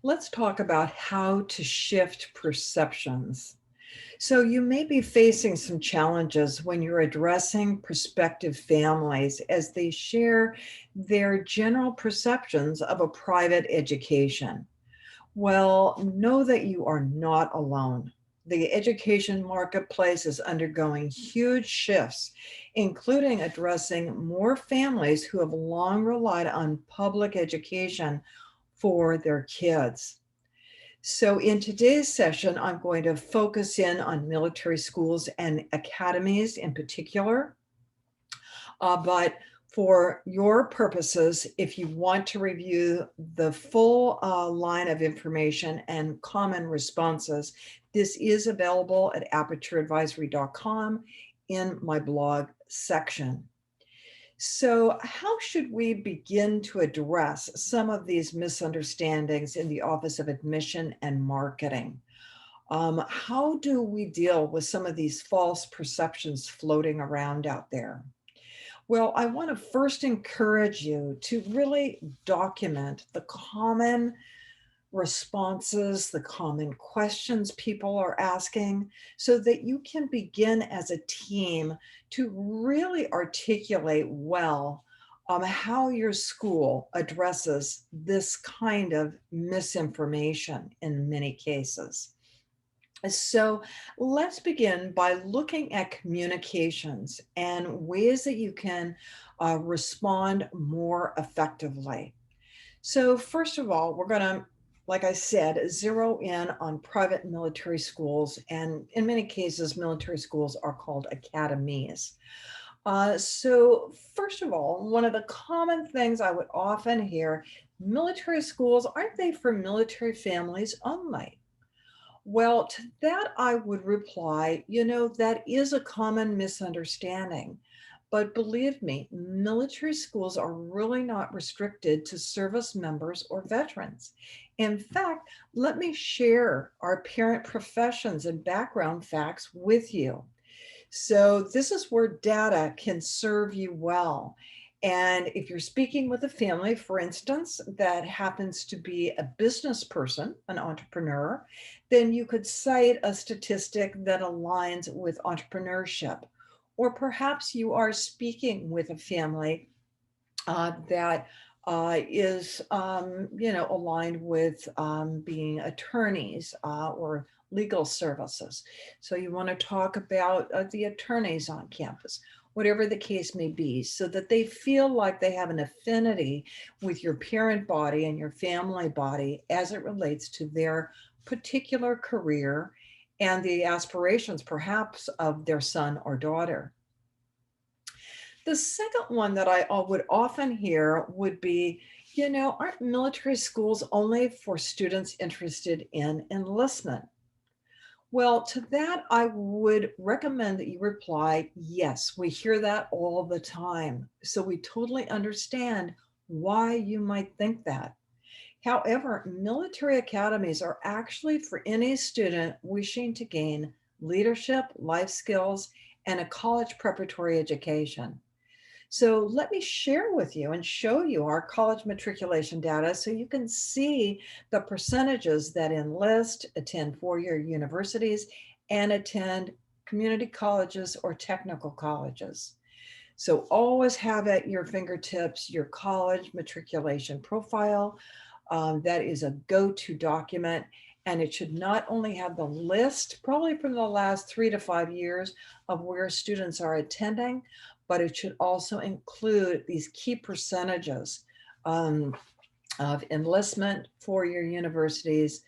Let's talk about how to shift perceptions. So, you may be facing some challenges when you're addressing prospective families as they share their general perceptions of a private education. Well, know that you are not alone. The education marketplace is undergoing huge shifts, including addressing more families who have long relied on public education for their kids. So, in today's session, I'm going to focus in on military schools and academies in particular. But for your purposes, if you want to review the full line of information and common responses, this is available at apertureadvisory.com in my blog section. So, how should we begin to address some of these misunderstandings in the Office of Admission and Marketing? How do we deal with some of these false perceptions floating around out there? Well, I want to first encourage you to really document the common responses, the common questions people are asking, so that you can begin as a team to really articulate well how your school addresses this kind of misinformation in many cases. So let's begin by looking at communications and ways that you can respond more effectively. So, first of all, we're going to, like I said, zero in on private military schools. And in many cases, military schools are called academies. So, first of all, one of the common things I would often hear, military schools, aren't they for military families only? Well, to that I would reply, that is a common misunderstanding. But believe me, military schools are really not restricted to service members or veterans. In fact, let me share our parent professions and background facts with you. So, this is where data can serve you well. And if you're speaking with a family, for instance, that happens to be a business person, an entrepreneur, then you could cite a statistic that aligns with entrepreneurship. Or perhaps you are speaking with a family that is, aligned with being attorneys or legal services. So you want to talk about the attorneys on campus, whatever the case may be, so that they feel like they have an affinity with your parent body and your family body as it relates to their particular career and the aspirations perhaps of their son or daughter. The second one that I would often hear would be, aren't military schools only for students interested in enlistment? Well, to that, I would recommend that you reply, yes, we hear that all the time. So we totally understand why you might think that. However, military academies are actually for any student wishing to gain leadership, life skills, and a college preparatory education. So let me share with you and show you our college matriculation data so you can see the percentages that enlist, attend four-year universities, and attend community colleges or technical colleges. So always have at your fingertips your college matriculation profile. That is a go-to document. And it should not only have the list, probably from the last 3 to 5 years, of where students are attending, but it should also include these key percentages um, of enlistment, four-year universities,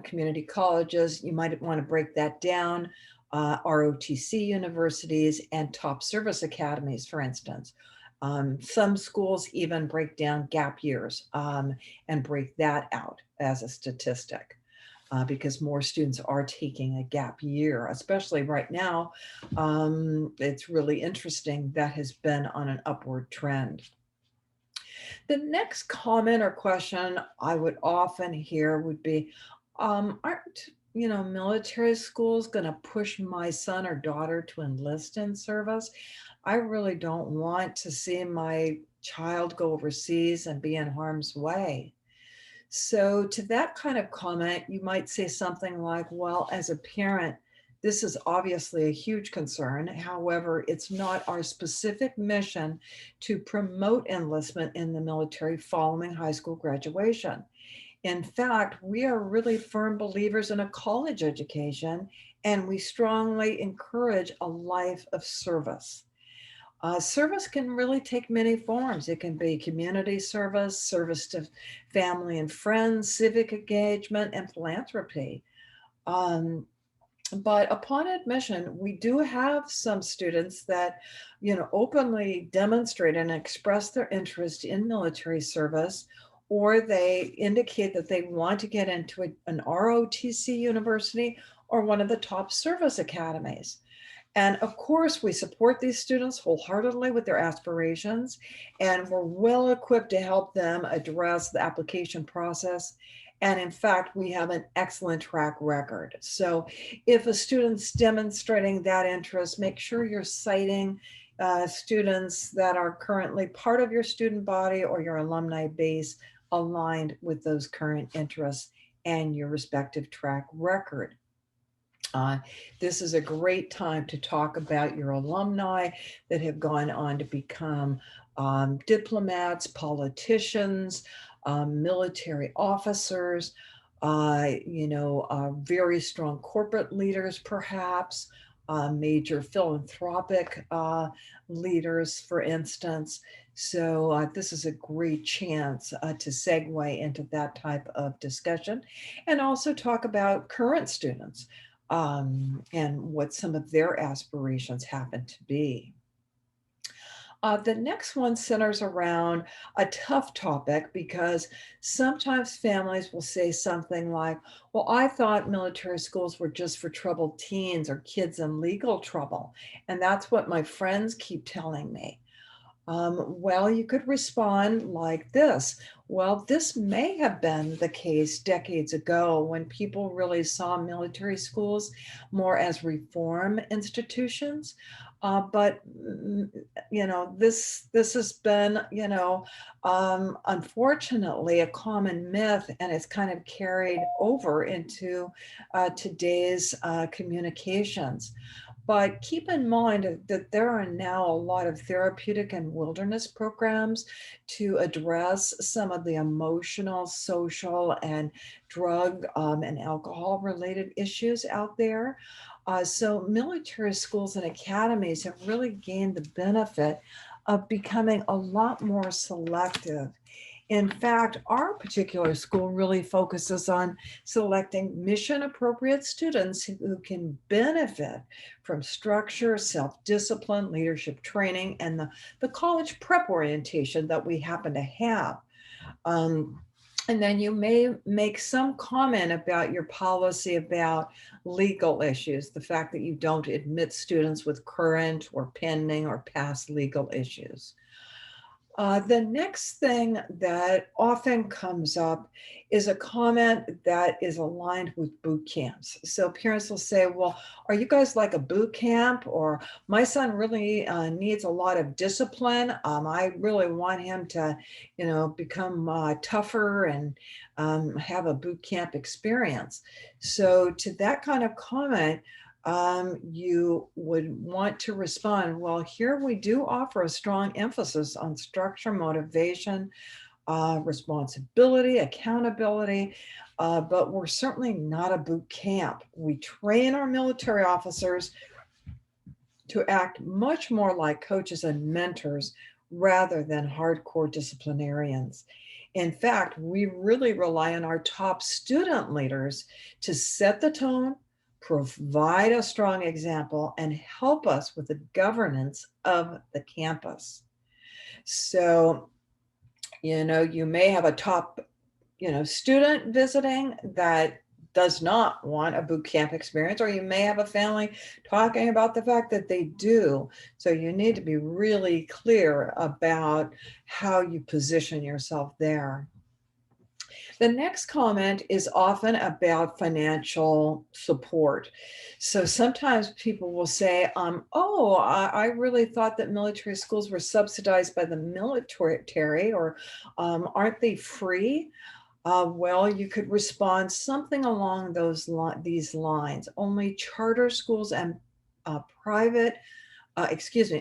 community colleges. You might want to break that down, ROTC universities, and top service academies, for instance. Some schools even break down gap years and break that out as a statistic. Because more students are taking a gap year, especially right now. It's really interesting. That has been on an upward trend. The next comment or question I would often hear would be, aren't military schools going to push my son or daughter to enlist in service? I really don't want to see my child go overseas and be in harm's way. So to that kind of comment, you might say something like, well, as a parent, this is obviously a huge concern. However, it's not our specific mission to promote enlistment in the military following high school graduation. In fact, we are really firm believers in a college education, and we strongly encourage a life of service. Service can really take many forms. It can be community service, service to family and friends, civic engagement, and philanthropy. Um, but upon admission, we do have some students that, openly demonstrate and express their interest in military service, or they indicate that they want to get into an ROTC university or one of the top service academies. And of course, we support these students wholeheartedly with their aspirations, and we're well equipped to help them address the application process. And in fact, we have an excellent track record. So if a student's demonstrating that interest, make sure you're citing students that are currently part of your student body or your alumni base aligned with those current interests and your respective track record. Uh, this is a great time to talk about your alumni that have gone on to become diplomats, politicians, military officers, very strong corporate leaders, perhaps, major philanthropic leaders, for instance. So this is a great chance to segue into that type of discussion and also talk about current students and what some of their aspirations happen to be. The next one centers around a tough topic because sometimes families will say something like, well, I thought military schools were just for troubled teens or kids in legal trouble. And that's what my friends keep telling me. Well, you could respond like this. Well, this may have been the case decades ago when people really saw military schools more as reform institutions. But this has been, unfortunately, a common myth, and it's kind of carried over into today's communications. But keep in mind that there are now a lot of therapeutic and wilderness programs to address some of the emotional, social, and drug and alcohol related issues out there. So military schools and academies have really gained the benefit of becoming a lot more selective. In fact, our particular school really focuses on selecting mission appropriate students who can benefit from structure, self-discipline, leadership training, and the college prep orientation that we happen to have. Um, and then you may make some comment about your policy about legal issues, the fact that you don't admit students with current or pending or past legal issues. The next thing that often comes up is a comment that is aligned with boot camps. So parents will say, well, are you guys like a boot camp? Or my son really needs a lot of discipline. I really want him to, become tougher and have a boot camp experience. So to that kind of comment, you would want to respond, well, here we do offer a strong emphasis on structure, motivation, responsibility, accountability, but we're certainly not a boot camp. We train our military officers to act much more like coaches and mentors rather than hardcore disciplinarians. In fact, we really rely on our top student leaders to set the tone, provide a strong example, and help us with the governance of the campus. So, you may have a top, student visiting that does not want a boot camp experience, or you may have a family talking about the fact that they do. So you need to be really clear about how you position yourself there. The next comment is often about financial support. So sometimes people will say, I really thought that military schools were subsidized by the military, or aren't they free? Well, you could respond something along these lines. Only charter schools and private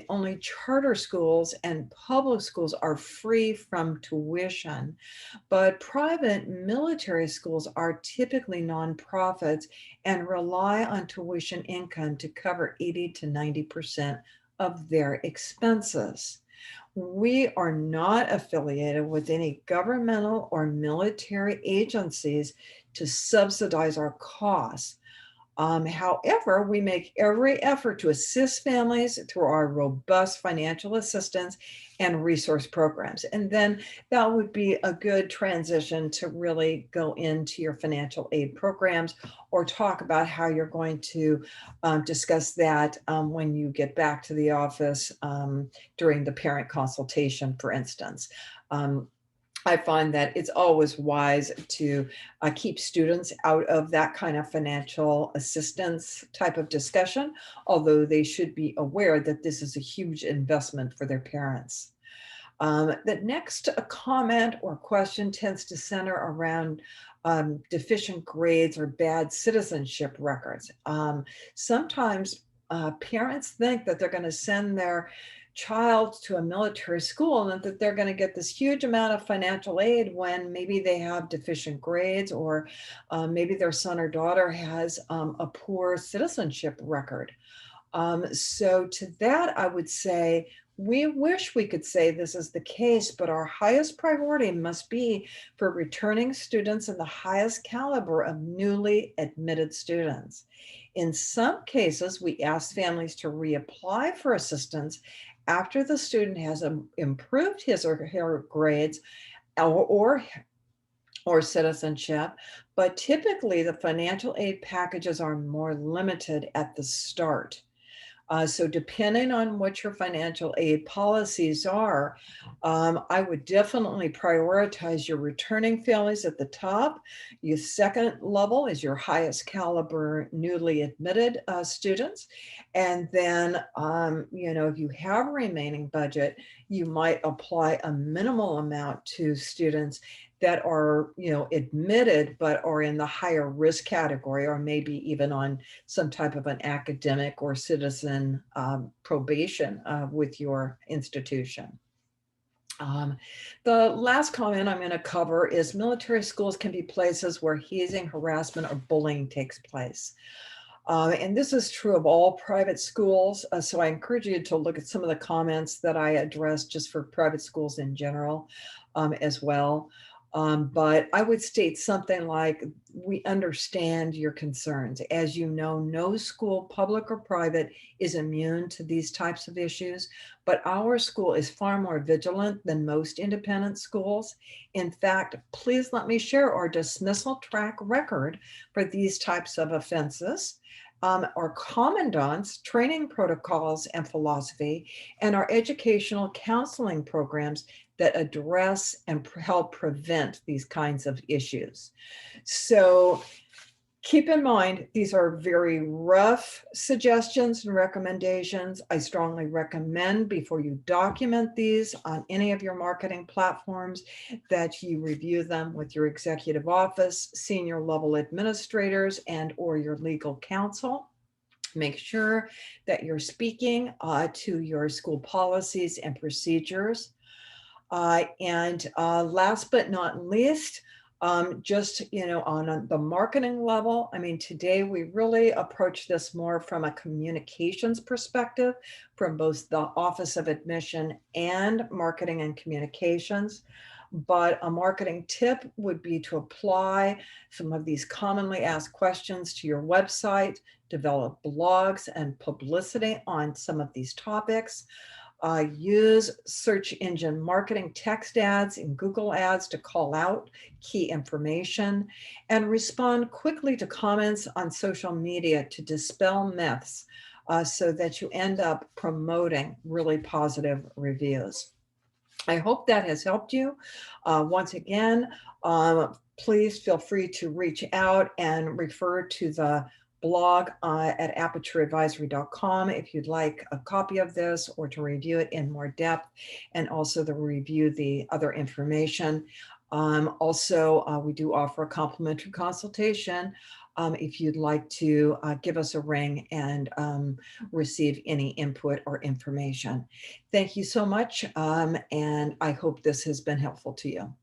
only charter schools and public schools are free from tuition, but private military schools are typically nonprofits and rely on tuition income to cover 80 to 90% of their expenses. We are not affiliated with any governmental or military agencies to subsidize our costs. However, we make every effort to assist families through our robust financial assistance and resource programs. And then that would be a good transition to really go into your financial aid programs or talk about how you're going to discuss that when you get back to the office during the parent consultation, for instance. I find that it's always wise to keep students out of that kind of financial assistance type of discussion, although they should be aware that this is a huge investment for their parents. The next comment or question tends to center around deficient grades or bad citizenship records. Sometimes parents think that they're going to send their child to a military school and that they're going to get this huge amount of financial aid when maybe they have deficient grades or maybe their son or daughter has a poor citizenship record. So to that, I would say, we wish we could say this is the case, but our highest priority must be for returning students in the highest caliber of newly admitted students. In some cases, we ask families to reapply for assistance after the student has improved his or her grades or citizenship, but typically the financial aid packages are more limited at the start. So depending on what your financial aid policies are, I would definitely prioritize your returning families at the top. Your second level is your highest caliber newly admitted students. And then, if you have a remaining budget, you might apply a minimal amount to students that are, admitted, but are in the higher risk category, or maybe even on some type of an academic or citizen probation with your institution. The last comment I'm going to cover is military schools can be places where hazing, harassment, or bullying takes place. And this is true of all private schools. So I encourage you to look at some of the comments that I addressed just for private schools in general as well. But I would state something like, we understand your concerns. As you know, no school, public or private, is immune to these types of issues, but our school is far more vigilant than most independent schools. In fact, please let me share our dismissal track record for these types of offenses. Our commandants, training protocols and philosophy, and our educational counseling programs that address and help prevent these kinds of issues. So keep in mind, these are very rough suggestions and recommendations. I strongly recommend, before you document these on any of your marketing platforms, that you review them with your executive office, senior level administrators, and or your legal counsel. Make sure that you're speaking to your school policies and procedures. And last but not least, just, on the marketing level, I mean, today we really approach this more from a communications perspective from both the Office of Admission and Marketing and Communications. But a marketing tip would be to apply some of these commonly asked questions to your website, develop blogs and publicity on some of these topics. Use search engine marketing text ads and Google ads to call out key information, and respond quickly to comments on social media to dispel myths so that you end up promoting really positive reviews. I hope that has helped you. Once again, please feel free to reach out and refer to the blog at apertureadvisory.com if you'd like a copy of this or to review it in more depth, and also to review the other information. Also, we do offer a complimentary consultation if you'd like to give us a ring and receive any input or information. Thank you so much, and I hope this has been helpful to you.